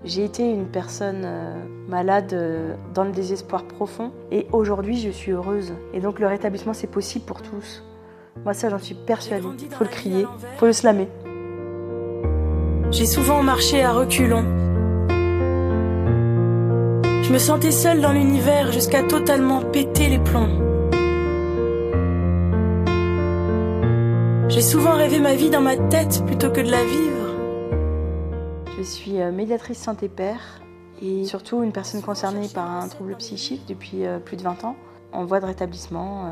J'ai été une personne malade dans le désespoir profond et aujourd'hui je suis heureuse. Et donc le rétablissement c'est possible pour tous. Moi ça j'en suis persuadée. Il faut le crier, il faut le slammer. J'ai souvent marché à reculons. Je me sentais seule dans l'univers jusqu'à totalement péter les plombs. J'ai souvent rêvé ma vie dans ma tête plutôt que de la vivre. Je suis médiatrice santé-père et surtout une personne concernée par un trouble psychique depuis plus de 20 ans, en voie de rétablissement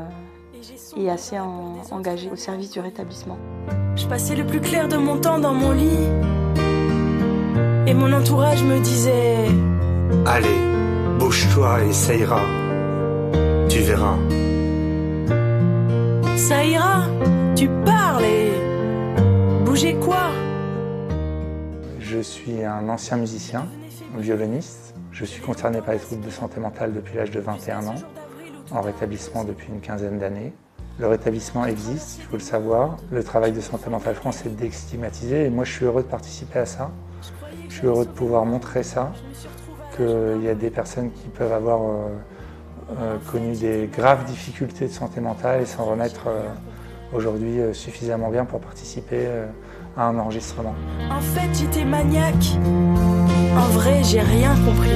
et assez engagée au service du rétablissement. Je passais le plus clair de mon temps dans mon lit et mon entourage me disait « Allez, bouge-toi et ça ira, tu verras. » Ça ira, tu parles et bouger quoi? Je suis un ancien musicien, violoniste. Je suis concerné par les troubles de santé mentale depuis l'âge de 21 ans, en rétablissement depuis une quinzaine d'années. Le rétablissement existe, il faut le savoir. Le travail de Santé Mentale France est de stigmatiser et moi je suis heureux de participer à ça. Je suis heureux de pouvoir montrer ça, qu'il y a des personnes qui peuvent avoir connu des graves difficultés de santé mentale et s'en remettre aujourd'hui suffisamment bien pour participer à un enregistrement. En fait, j'étais maniaque. En vrai, j'ai rien compris.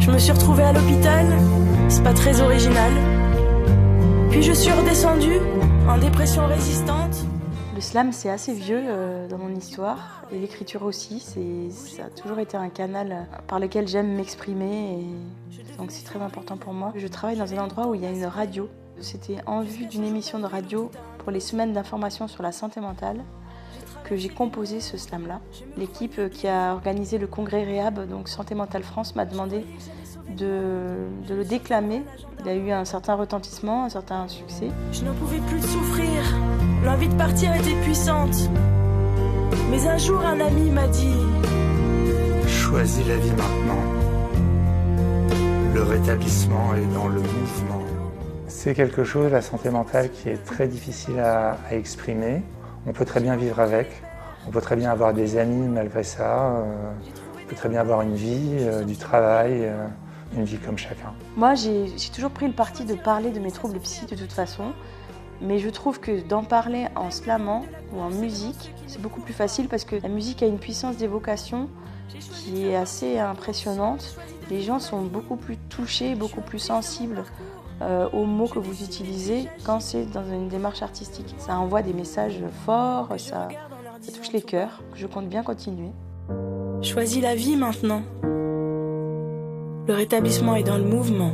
Je me suis retrouvée à l'hôpital, c'est pas très original. Puis je suis redescendue en dépression résistante. Le slam c'est assez vieux dans mon histoire et l'écriture aussi. Ça a toujours été un canal par lequel j'aime m'exprimer et donc c'est très important pour moi. Je travaille dans un endroit où il y a une radio. C'était en vue d'une émission de radio pour les semaines d'information sur la santé mentale que j'ai composé ce slam-là. L'équipe qui a organisé le congrès Réhab, donc Santé Mentale France, m'a demandé de le déclamer. Il a eu un certain retentissement, un certain succès. Je n'en pouvais plus de souffrir. L'envie de partir était puissante. Mais un jour, un ami m'a dit « Choisis la vie maintenant. Le rétablissement est dans le mouvement. » C'est quelque chose, la santé mentale, qui est très difficile à exprimer. On peut très bien vivre avec, on peut très bien avoir des amis malgré ça, on peut très bien avoir une vie, du travail, une vie comme chacun. Moi, j'ai toujours pris le parti de parler de mes troubles psy de toute façon, mais je trouve que d'en parler en slamant ou en musique, c'est beaucoup plus facile parce que la musique a une puissance d'évocation qui est assez impressionnante. Les gens sont beaucoup plus touchés, beaucoup plus sensibles aux mots que vous utilisez quand c'est dans une démarche artistique. Ça envoie des messages forts, ça touche les cœurs. Je compte bien continuer. Choisis la vie maintenant. Le rétablissement est dans le mouvement.